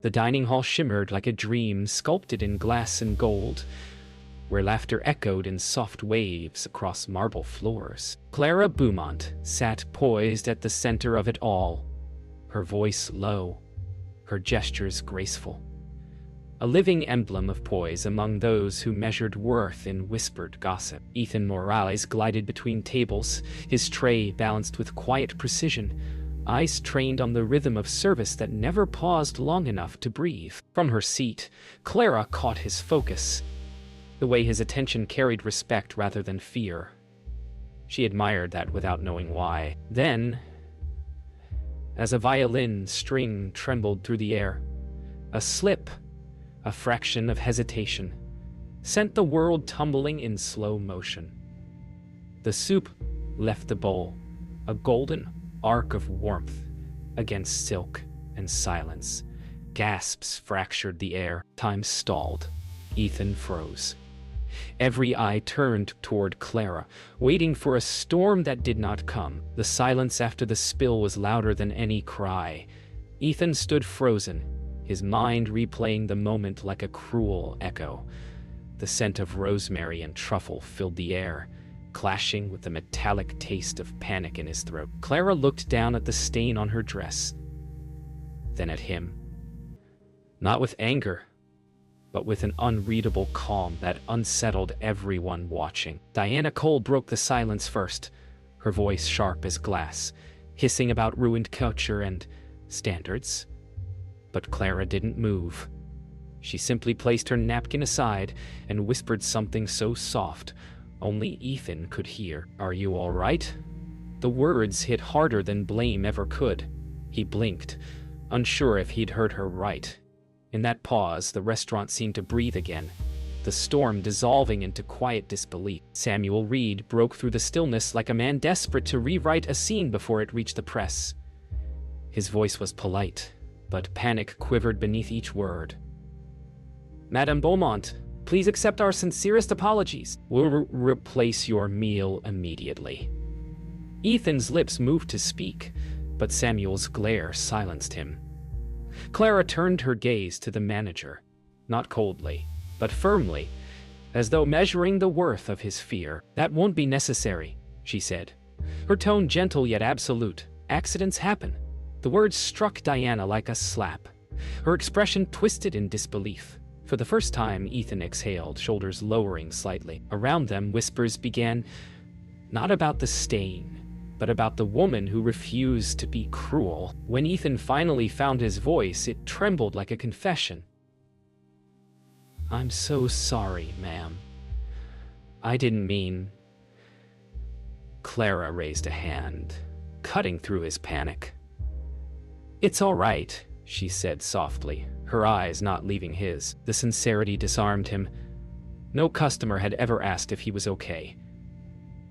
The dining hall shimmered like a dream sculpted in glass and gold, where laughter echoed in soft waves across marble floors. Clara Beaumont sat poised at the center of it all, her voice low, her gestures graceful. A living emblem of poise among those who measured worth in whispered gossip. Ethan Morales glided between tables, his tray balanced with quiet precision, eyes trained on the rhythm of service that never paused long enough to breathe. From her seat, Clara caught his focus, the way his attention carried respect rather than fear. She admired that without knowing why. Then, as a violin string trembled through the air, a slip, a fraction of hesitation, sent the world tumbling in slow motion. The soup left the bowl, a golden arc of warmth against silk and silence. Gasps fractured the air. Time stalled. Ethan froze. Every eye turned toward Clara, waiting for a storm that did not come. The silence after the spill was louder than any cry. Ethan stood frozen, his mind replaying the moment like a cruel echo. The scent of rosemary and truffle filled the air, clashing with the metallic taste of panic in his throat. Clara looked down at the stain on her dress, then at him. Not with anger, but with an unreadable calm that unsettled everyone watching. Diana Cole broke the silence first, her voice sharp as glass, hissing about ruined culture and standards. But Clara didn't move. She simply placed her napkin aside and whispered something so soft only Ethan could hear. "Are you all right?" The words hit harder than blame ever could. He blinked, unsure if he'd heard her right. In that pause, the restaurant seemed to breathe again, the storm dissolving into quiet disbelief. Samuel Reed broke through the stillness like a man desperate to rewrite a scene before it reached the press. His voice was polite, but panic quivered beneath each word. "Madame Beaumont, please accept our sincerest apologies. We'll replace your meal immediately." Ethan's lips moved to speak, but Samuel's glare silenced him. Clara turned her gaze to the manager, not coldly, but firmly, as though measuring the worth of his fear. "That won't be necessary," she said, her tone gentle yet absolute. "Accidents happen." The words struck Diana like a slap. Her expression twisted in disbelief. For the first time, Ethan exhaled, shoulders lowering slightly. Around them, whispers began, not about the stain, but about the woman who refused to be cruel. When Ethan finally found his voice, it trembled like a confession. "I'm so sorry, ma'am. I didn't mean..." Clara raised a hand, cutting through his panic. "It's all right," she said softly, her eyes not leaving his. The sincerity disarmed him. No customer had ever asked if he was okay.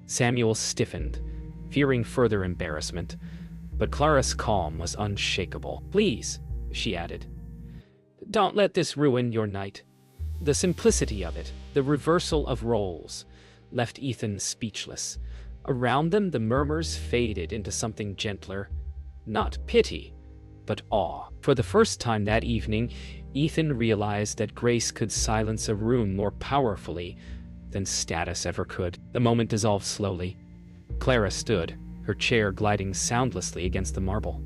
Samuel stiffened, fearing further embarrassment, but Clara's calm was unshakable. "Please," she added, "don't let this ruin your night." The simplicity of it, the reversal of roles, left Ethan speechless. Around them, the murmurs faded into something gentler, not pity, but awe. For the first time that evening, Ethan realized that grace could silence a room more powerfully than status ever could. The moment dissolved slowly. Clara stood, her chair gliding soundlessly against the marble.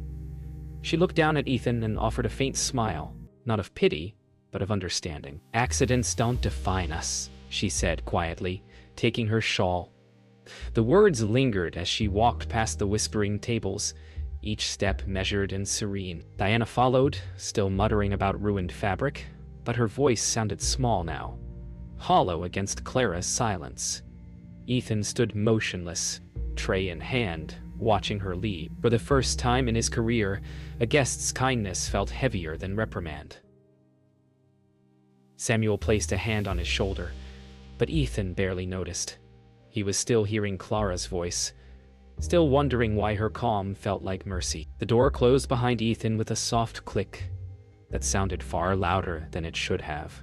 She looked down at Ethan and offered a faint smile, not of pity, but of understanding. "Accidents don't define us," she said quietly, taking her shawl. The words lingered as she walked past the whispering tables, each step measured and serene. Diana followed, still muttering about ruined fabric, but her voice sounded small now, hollow against Clara's silence. Ethan stood motionless, tray in hand, watching her leave. For the first time in his career, a guest's kindness felt heavier than reprimand. Samuel placed a hand on his shoulder, but Ethan barely noticed. He was still hearing Clara's voice, still wondering why her calm felt like mercy. The door closed behind Ethan with a soft click that sounded far louder than it should have.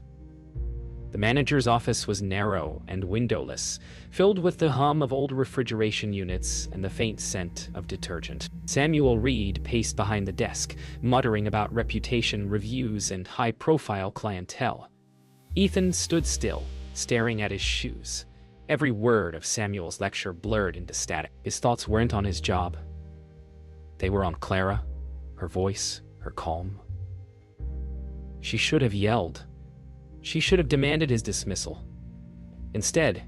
The manager's office was narrow and windowless, filled with the hum of old refrigeration units and the faint scent of detergent. Samuel Reed paced behind the desk, muttering about reputation reviews and high-profile clientele. Ethan stood still, staring at his shoes. Every word of Samuel's lecture blurred into static. His thoughts weren't on his job. They were on Clara, her voice, her calm. She should have yelled. She should have demanded his dismissal. Instead,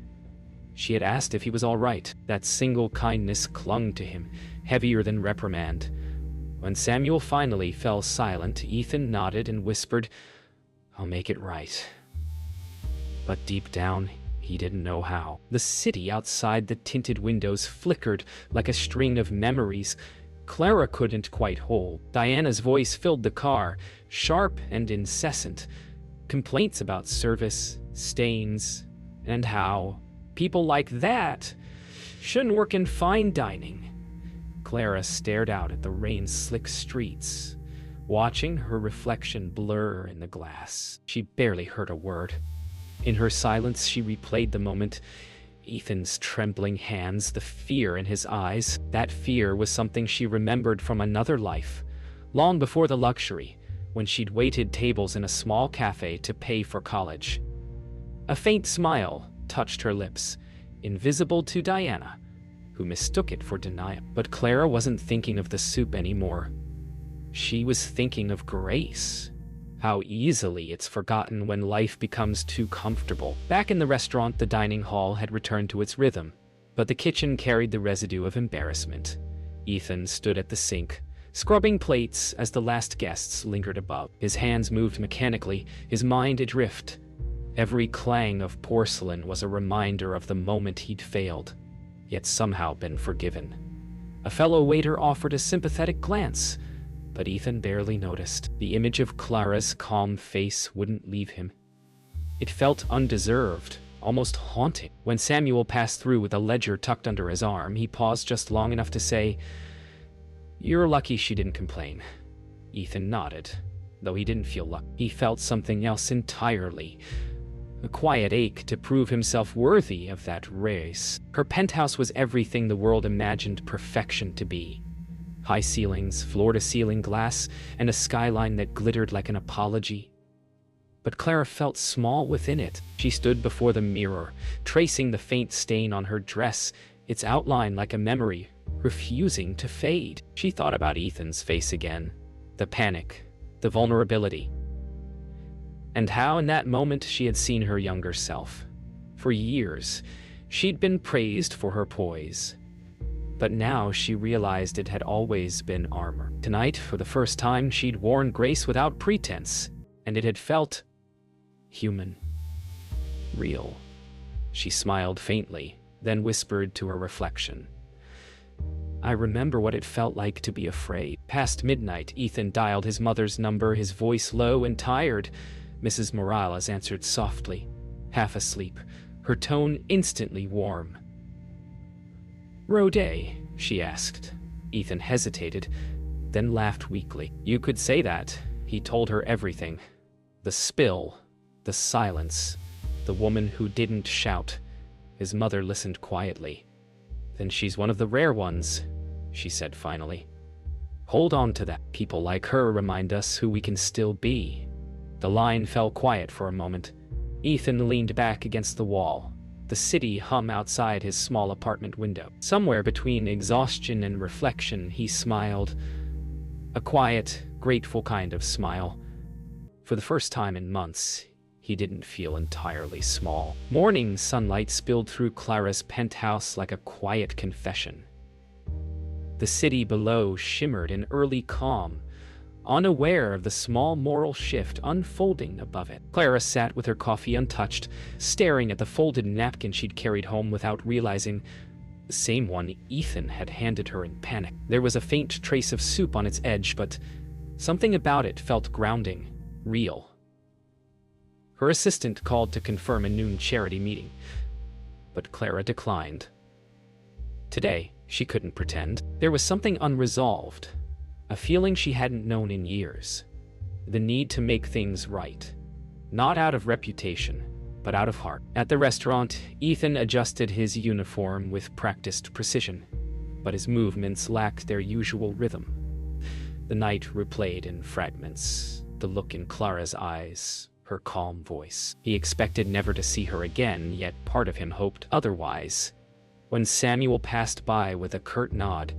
she had asked if he was all right. That single kindness clung to him, heavier than reprimand. When Samuel finally fell silent, Ethan nodded and whispered, "I'll make it right." But deep down, he didn't know how. The city outside the tinted windows flickered like a string of memories Clara couldn't quite hold. Diana's voice filled the car, sharp and incessant. Complaints about service, stains, and how people like that shouldn't work in fine dining. Clara stared out at the rain-slick streets, watching her reflection blur in the glass. She barely heard a word. In her silence, she replayed the moment. Ethan's trembling hands, the fear in his eyes. That fear was something she remembered from another life, long before the luxury, when she'd waited tables in a small cafe to pay for college. A faint smile touched her lips, invisible to Diana, who mistook it for denial. But Clara wasn't thinking of the soup anymore. She was thinking of Grace. How easily it's forgotten when life becomes too comfortable. Back in the restaurant, the dining hall had returned to its rhythm, but the kitchen carried the residue of embarrassment. Ethan stood at the sink, scrubbing plates as the last guests lingered above. His hands moved mechanically, his mind adrift. Every clang of porcelain was a reminder of the moment he'd failed, yet somehow been forgiven. A fellow waiter offered a sympathetic glance, but Ethan barely noticed. The image of Clara's calm face wouldn't leave him. It felt undeserved, almost haunting. When Samuel passed through with a ledger tucked under his arm, he paused just long enough to say, "You're lucky she didn't complain." Ethan nodded, though he didn't feel lucky. He felt something else entirely. A quiet ache to prove himself worthy of that race. Her penthouse was everything the world imagined perfection to be. High ceilings, floor-to-ceiling glass, and a skyline that glittered like an apology. But Clara felt small within it. She stood before the mirror, tracing the faint stain on her dress, its outline like a memory, refusing to fade. She thought about Ethan's face again, the panic, the vulnerability, and how in that moment she had seen her younger self. For years, she'd been praised for her poise, but now she realized it had always been armor. Tonight, for the first time, she'd worn grace without pretense, and it had felt human, real. She smiled faintly, then whispered to her reflection, "I remember what it felt like to be afraid." Past midnight, Ethan dialed his mother's number, his voice low and tired. Mrs. Morales answered softly, half asleep, her tone instantly warm. "Rode?" she asked. Ethan hesitated, then laughed weakly. "You could say that." He told her everything. The spill, the silence, the woman who didn't shout. His mother listened quietly. "Then she's one of the rare ones," she said finally. "Hold on to that. People like her remind us who we can still be." The line fell quiet for a moment. Ethan leaned back against the wall, the city hum outside his small apartment window. Somewhere between exhaustion and reflection, he smiled. A quiet, grateful kind of smile. For the first time in months, he didn't feel entirely small. Morning sunlight spilled through Clara's penthouse like a quiet confession. The city below shimmered in early calm, unaware of the small moral shift unfolding above it. Clara sat with her coffee untouched, staring at the folded napkin she'd carried home without realizing the same one Ethan had handed her in panic. There was a faint trace of soup on its edge, but something about it felt grounding, real. Her assistant called to confirm a noon charity meeting, but Clara declined. Today, she couldn't pretend. There was something unresolved. A feeling she hadn't known in years. The need to make things right. Not out of reputation, but out of heart. At the restaurant, Ethan adjusted his uniform with practiced precision, but his movements lacked their usual rhythm. The night replayed in fragments, the look in Clara's eyes, her calm voice. He expected never to see her again, yet part of him hoped otherwise. When Samuel passed by with a curt nod,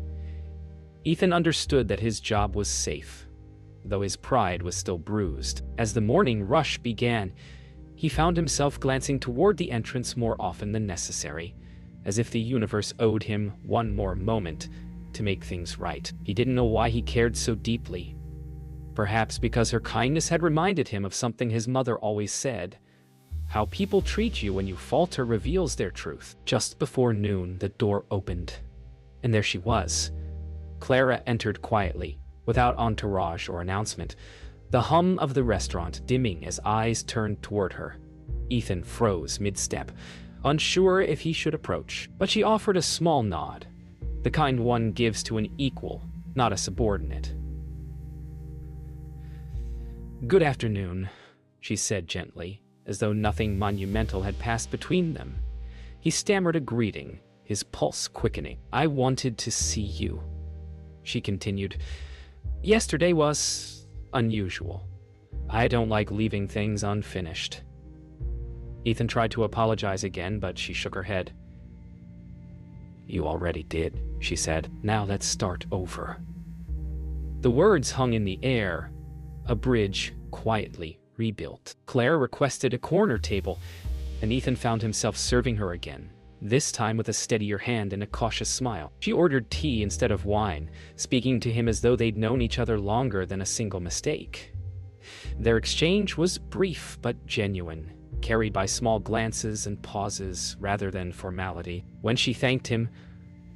Ethan understood that his job was safe, though his pride was still bruised. As the morning rush began, he found himself glancing toward the entrance more often than necessary, as if the universe owed him one more moment to make things right. He didn't know why he cared so deeply. Perhaps because her kindness had reminded him of something his mother always said: how people treat you when you falter reveals their truth. Just before noon, the door opened, and there she was. Clara entered quietly, without entourage or announcement, the hum of the restaurant dimming as eyes turned toward her. Ethan froze mid-step, unsure if he should approach, but she offered a small nod, the kind one gives to an equal, not a subordinate. "Good afternoon," she said gently, as though nothing monumental had passed between them. He stammered a greeting, his pulse quickening. "I wanted to see you," she continued. "Yesterday was unusual. I don't like leaving things unfinished." Ethan tried to apologize again, but she shook her head. "You already did," she said. "Now let's start over." The words hung in the air, a bridge quietly rebuilt. Claire requested a corner table, and Ethan found himself serving her again, this time with a steadier hand and a cautious smile. She ordered tea instead of wine, speaking to him as though they'd known each other longer than a single mistake. Their exchange was brief but genuine, carried by small glances and pauses rather than formality. When she thanked him,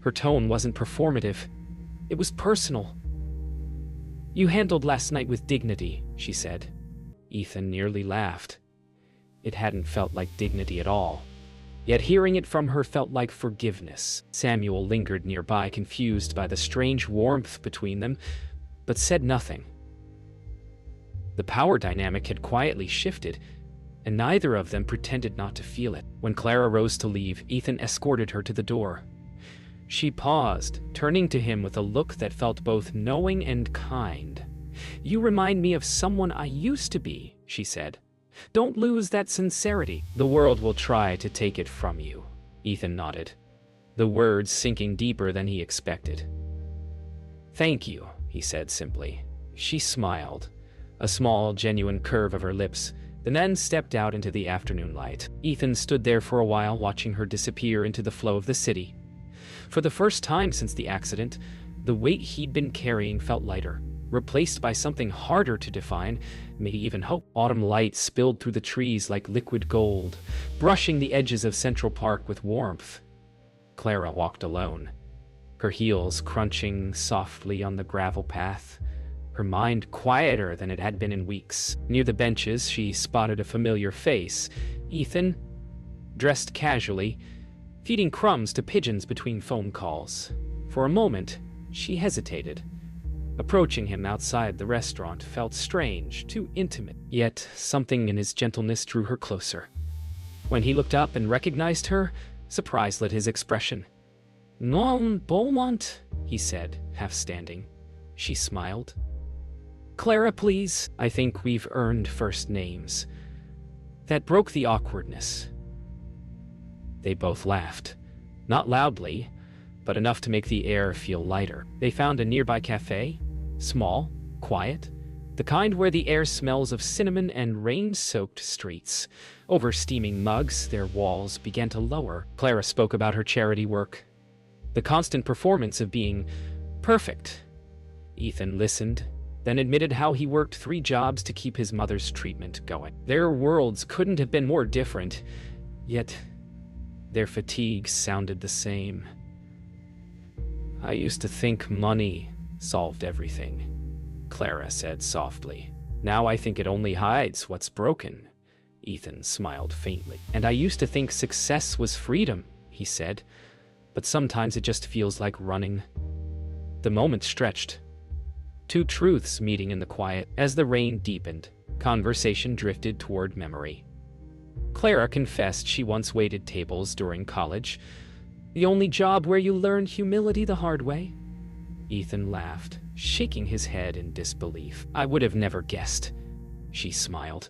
her tone wasn't performative. It was personal. "You handled last night with dignity," she said. Ethan nearly laughed. It hadn't felt like dignity at all. Yet hearing it from her felt like forgiveness. Samuel lingered nearby, confused by the strange warmth between them, but said nothing. The power dynamic had quietly shifted, and neither of them pretended not to feel it. When Clara rose to leave, Ethan escorted her to the door. She paused, turning to him with a look that felt both knowing and kind. "You remind me of someone I used to be," she said. "Don't lose that sincerity. The world will try to take it from you." Ethan nodded, the words sinking deeper than he expected. "Thank you," he said simply. She smiled, a small, genuine curve of her lips, then stepped out into the afternoon light. Ethan stood there for a while, watching her disappear into the flow of the city. For the first time since the accident, the weight he'd been carrying felt lighter, replaced by something harder to define, maybe even hope. Autumn light spilled through the trees like liquid gold, brushing the edges of Central Park with warmth. Clara walked alone, her heels crunching softly on the gravel path, her mind quieter than it had been in weeks. Near the benches, she spotted a familiar face, Ethan, dressed casually, feeding crumbs to pigeons between phone calls. For a moment, she hesitated. Approaching him outside the restaurant felt strange, too intimate. Yet something in his gentleness drew her closer. When he looked up and recognized her, surprise lit his expression. "Non Beaumont," he said, half standing. She smiled. "Clara, please. I think we've earned first names." That broke the awkwardness. They both laughed, not loudly, but enough to make the air feel lighter. They found a nearby cafe, small, quiet, the kind where the air smells of cinnamon and rain-soaked streets. Over steaming mugs, their walls began to lower. Clara spoke about her charity work, the constant performance of being perfect. Ethan listened, then admitted how he worked 3 jobs to keep his mother's treatment going. Their worlds couldn't have been more different, yet their fatigues sounded the same. "I used to think money solved everything," Clara said softly. "Now I think it only hides what's broken." Ethan smiled faintly. "And I used to think success was freedom," he said, "but sometimes it just feels like running." The moment stretched. 2 truths meeting in the quiet. As the rain deepened, conversation drifted toward memory. Clara confessed she once waited tables during college. The only job where you learn humility the hard way? Ethan laughed, shaking his head in disbelief. I would have never guessed. She smiled.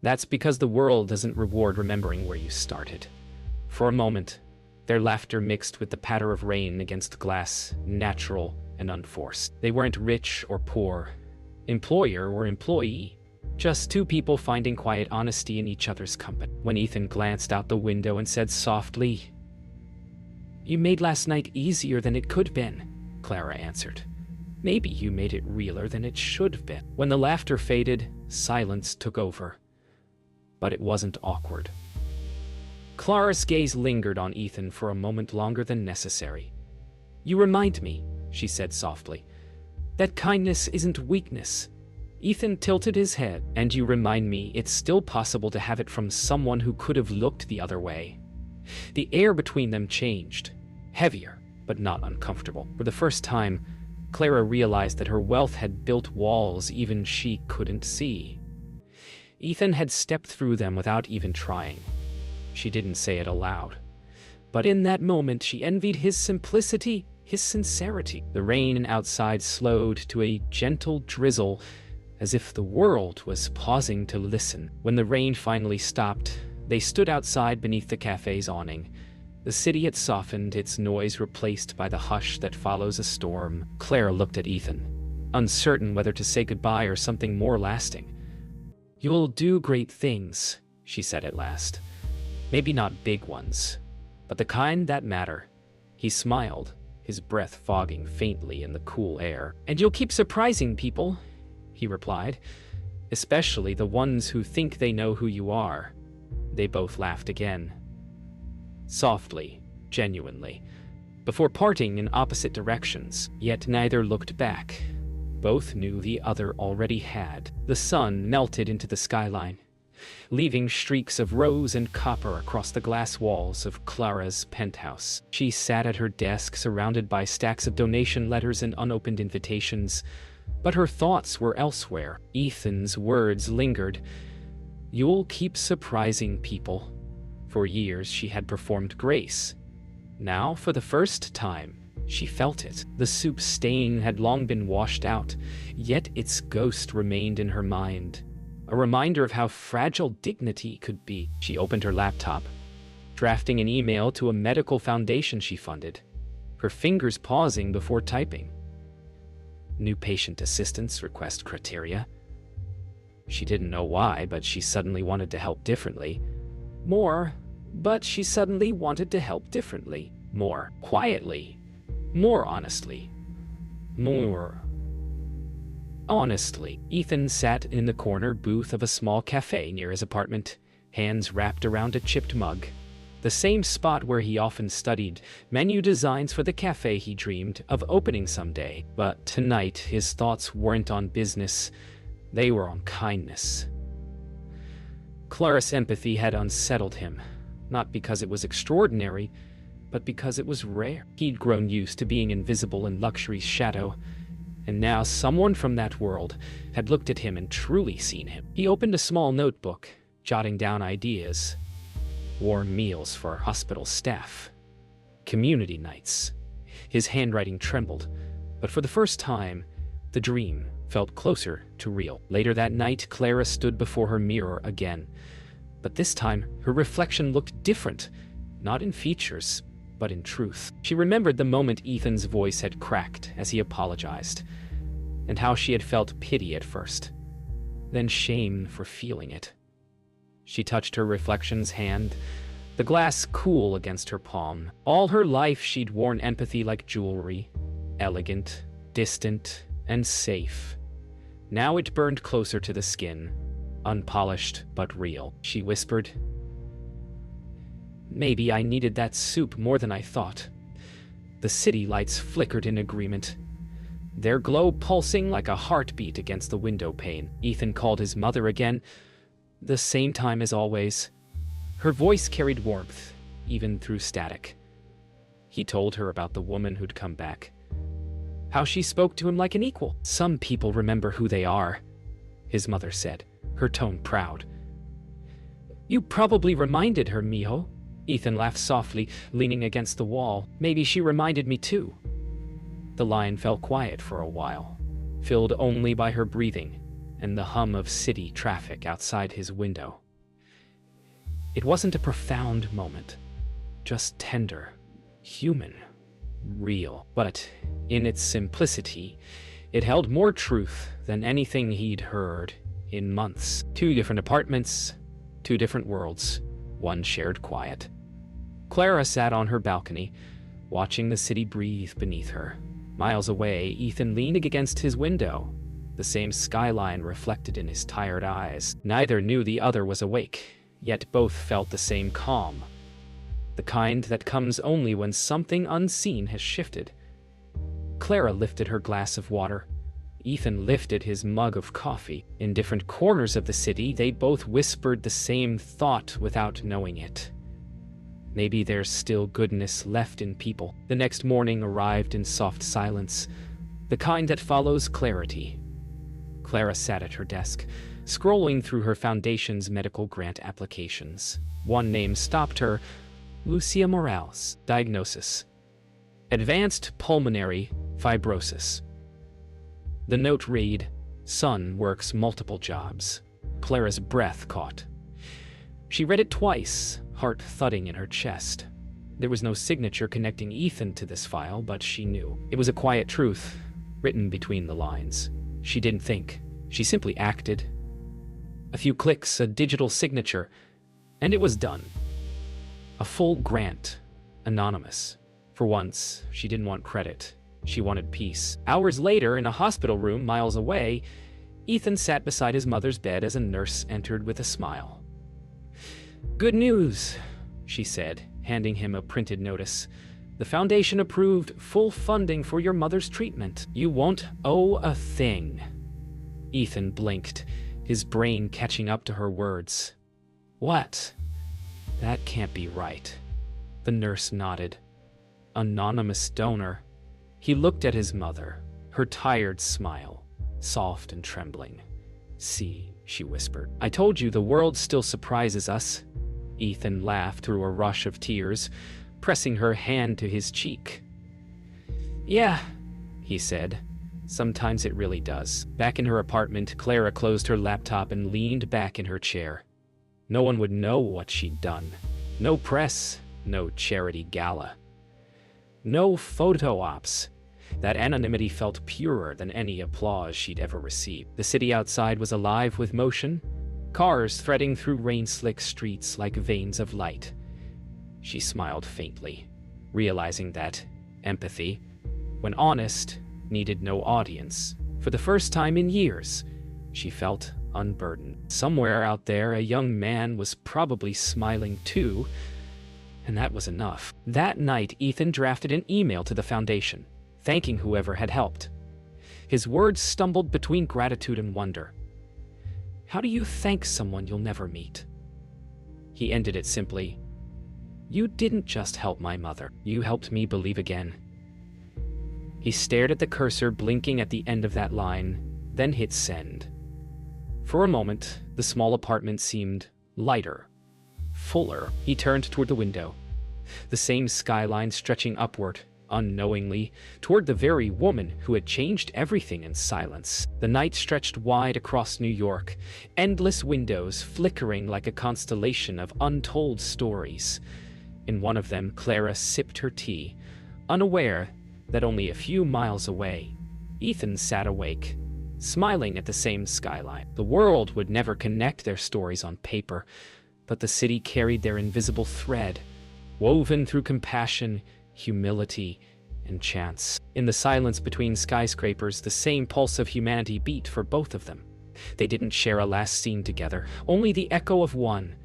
That's because the world doesn't reward remembering where you started. For a moment, their laughter mixed with the patter of rain against glass, natural and unforced. They weren't rich or poor, employer or employee, just two people finding quiet honesty in each other's company. When Ethan glanced out the window and said softly, "You made last night easier than it could have been," Clara answered. "Maybe you made it realer than it should have been." When the laughter faded, silence took over. But it wasn't awkward. Clara's gaze lingered on Ethan for a moment longer than necessary. "You remind me," she said softly, "that kindness isn't weakness." Ethan tilted his head. "And you remind me it's still possible to have it from someone who could have looked the other way." The air between them changed, heavier, but not uncomfortable. For the first time, Clara realized that her wealth had built walls even she couldn't see. Ethan had stepped through them without even trying. She didn't say it aloud. But in that moment, she envied his simplicity, his sincerity. The rain outside slowed to a gentle drizzle, as if the world was pausing to listen. When the rain finally stopped, they stood outside beneath the cafe's awning. The city had softened, its noise replaced by the hush that follows a storm. Clara looked at Ethan, uncertain whether to say goodbye or something more lasting. "You'll do great things," she said at last. "Maybe not big ones, but the kind that matter." He smiled, his breath fogging faintly in the cool air. "And you'll keep surprising people," he replied, "especially the ones who think they know who you are." They both laughed again. Softly, genuinely, before parting in opposite directions, yet neither looked back. Both knew the other already had. The sun melted into the skyline, leaving streaks of rose and copper across the glass walls of Clara's penthouse. She sat at her desk, surrounded by stacks of donation letters and unopened invitations, but her thoughts were elsewhere. Ethan's words lingered. "You'll keep surprising people." For years, she had performed grace. Now, for the first time, she felt it. The soup stain had long been washed out, yet its ghost remained in her mind. A reminder of how fragile dignity could be. She opened her laptop, drafting an email to a medical foundation she funded, her fingers pausing before typing. New patient assistance request criteria. She didn't know why, but she suddenly wanted to help differently. More, but she suddenly wanted to help differently. More quietly. More honestly. More honestly. Ethan sat in the corner booth of a small cafe near his apartment, hands wrapped around a chipped mug. The same spot where he often studied menu designs for the cafe he dreamed of opening someday. But tonight, his thoughts weren't on business. They were on kindness. Clara's empathy had unsettled him, not because it was extraordinary, but because it was rare. He'd grown used to being invisible in luxury's shadow, and now someone from that world had looked at him and truly seen him. He opened a small notebook, jotting down ideas. Warm meals for hospital staff. Community nights. His handwriting trembled, but for the first time, the dream felt closer to real. Later that night, Clara stood before her mirror again. But this time, her reflection looked different, not in features, but in truth. She remembered the moment Ethan's voice had cracked as he apologized, and how she had felt pity at first, then shame for feeling it. She touched her reflection's hand, the glass cool against her palm. All her life she'd worn empathy like jewelry, elegant, distant, and safe. Now it burned closer to the skin, unpolished but real. She whispered, "Maybe I needed that soup more than I thought." The city lights flickered in agreement, their glow pulsing like a heartbeat against the window pane. Ethan called his mother again, the same time as always. Her voice carried warmth, even through static. He told her about the woman who'd come back, how she spoke to him like an equal. "Some people remember who they are," his mother said, her tone proud. You probably reminded her, mijo. Ethan laughed softly, leaning against the wall. Maybe she reminded me too. The line fell quiet for a while, filled only by her breathing and the hum of city traffic outside his window. It wasn't a profound moment, just tender, human, real. But in its simplicity, it held more truth than anything he'd heard in months. 2 different apartments, 2 different worlds, one shared quiet. Clara sat on her balcony, watching the city breathe beneath her. Miles away, Ethan leaned against his window, the same skyline reflected in his tired eyes. Neither knew the other was awake, yet both felt the same calm, the kind that comes only when something unseen has shifted. Clara lifted her glass of water. Ethan lifted his mug of coffee. In different corners of the city, they both whispered the same thought without knowing it. Maybe there's still goodness left in people. The next morning arrived in soft silence, the kind that follows clarity. Clara sat at her desk, scrolling through her foundation's medical grant applications. One name stopped her: Lucia Morales. Diagnosis: advanced pulmonary fibrosis. The note read, "Son works multiple jobs." Clara's breath caught. She read it twice, heart thudding in her chest. There was no signature connecting Ethan to this file, but she knew. It was a quiet truth, written between the lines. She didn't think. She simply acted. A few clicks, a digital signature, and it was done. A full grant, anonymous. For once, she didn't want credit. She wanted peace. Hours later, in a hospital room miles away, Ethan sat beside his mother's bed as a nurse entered with a smile. "Good news," she said, handing him a printed notice. "The foundation approved full funding for your mother's treatment. You won't owe a thing." Ethan blinked, his brain catching up to her words. "What? That can't be right." The nurse nodded. Anonymous donor. He looked at his mother, her tired smile, soft and trembling. "See," she whispered. "I told you the world still surprises us." Ethan laughed through a rush of tears, pressing her hand to his cheek. "Yeah," he said. "Sometimes it really does." Back in her apartment, Clara closed her laptop and leaned back in her chair. No one would know what she'd done. No press, no charity gala. No photo ops. That anonymity felt purer than any applause she'd ever received. The city outside was alive with motion, cars threading through rain-slick streets like veins of light. She smiled faintly, realizing that empathy, when honest, needed no audience. For the first time in years, she felt unburdened. Somewhere out there, a young man was probably smiling too, and that was enough. That night, Ethan drafted an email to the foundation, thanking whoever had helped. His words stumbled between gratitude and wonder. How do you thank someone you'll never meet? He ended it simply. You didn't just help my mother. You helped me believe again. He stared at the cursor blinking at the end of that line, then hit send. For a moment, the small apartment seemed lighter, fuller. He turned toward the window, the same skyline stretching upward, unknowingly, toward the very woman who had changed everything in silence. The night stretched wide across New York, endless windows flickering like a constellation of untold stories. In one of them, Clara sipped her tea, unaware that only a few miles away, Ethan sat awake, smiling at the same skyline. The world would never connect their stories on paper, but the city carried their invisible thread, woven through compassion, humility, and chance. In the silence between skyscrapers, the same pulse of humanity beat for both of them. They didn't share a last scene together, only the echo of one.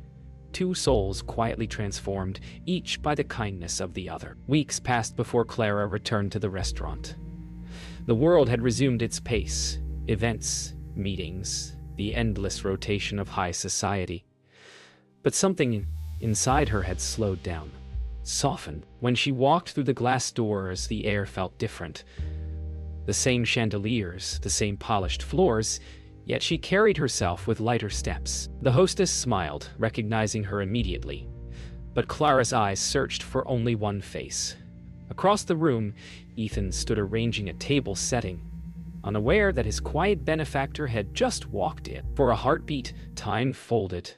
2 souls quietly transformed, each by the kindness of the other. Weeks passed before Clara returned to the restaurant. The world had resumed its pace, events, meetings, the endless rotation of high society. But something inside her had slowed down, softened. When she walked through the glass doors, the air felt different. The same chandeliers, the same polished floors, Yet she carried herself with lighter steps. The hostess smiled, recognizing her immediately. But Clara's eyes searched for only one face. Across the room, Ethan stood arranging a table setting, unaware that his quiet benefactor had just walked in. For a heartbeat, time folded.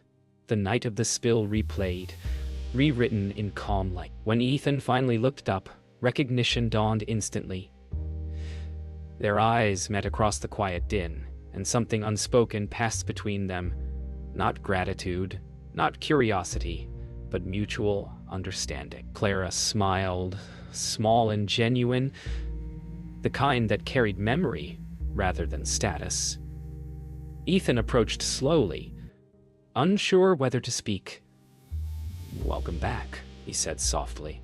The night of the spill replayed, rewritten in calm light. When Ethan finally looked up, recognition dawned instantly. Their eyes met across the quiet din, and something unspoken passed between them. Not gratitude, not curiosity, but mutual understanding. Clara smiled, small and genuine, the kind that carried memory rather than status. Ethan approached slowly, unsure whether to speak. "Welcome back," he said softly,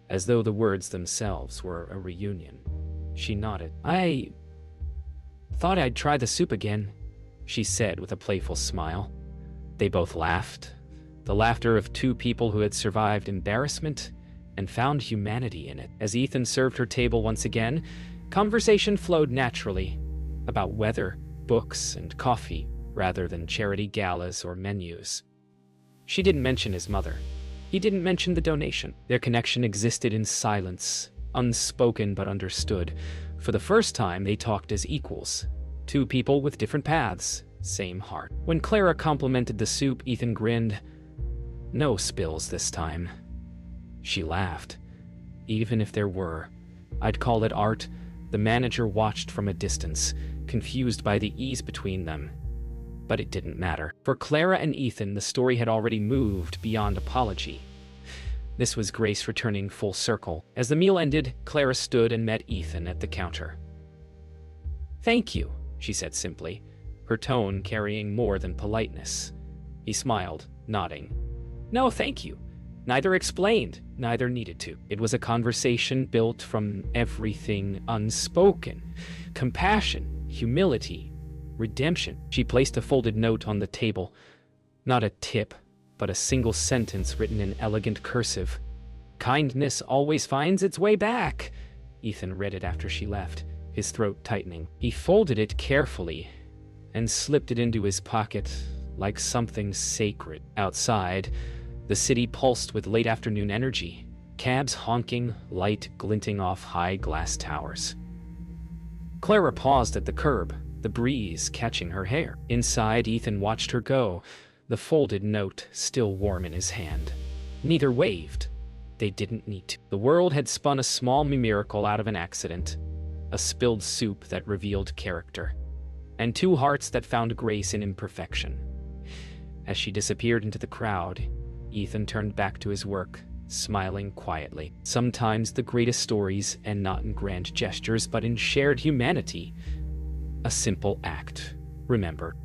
as though the words themselves were a reunion. She nodded. "I thought I'd try the soup again," she said with a playful smile. They both laughed, the laughter of two people who had survived embarrassment and found humanity in it. As Ethan served her table once again, conversation flowed naturally about weather, books, and coffee, rather than charity galas or menus. She didn't mention his mother. He didn't mention the donation. Their connection existed in silence, unspoken but understood. For the first time, they talked as equals. Two people with different paths, same heart. When Clara complimented the soup, Ethan grinned. "No spills this time." She laughed. "Even if there were, I'd call it art." The manager watched from a distance, confused by the ease between them. But it didn't matter. For Clara and Ethan, the story had already moved beyond apology. This was grace returning full circle. As the meal ended, Clara stood and met Ethan at the counter. "Thank you," she said simply, her tone carrying more than politeness. He smiled, nodding. "No, thank you." Neither explained, neither needed to. It was a conversation built from everything unspoken. Compassion, humility, redemption. She placed a folded note on the table. Not a tip, but a single sentence written in elegant cursive. "Kindness always finds its way back." Ethan read it after she left, his throat tightening. He folded it carefully and slipped it into his pocket like something sacred. Outside, the city pulsed with late afternoon energy, cabs honking, light glinting off high glass towers. Clara paused at the curb, the breeze catching her hair. Inside, Ethan watched her go, the folded note still warm in his hand. Neither waved. They didn't need to. The world had spun a small miracle out of an accident, a spilled soup that revealed character, and two hearts that found grace in imperfection. As she disappeared into the crowd, Ethan turned back to his work, smiling quietly. Sometimes the greatest stories end not in grand gestures, but in shared humanity. A simple act, remember.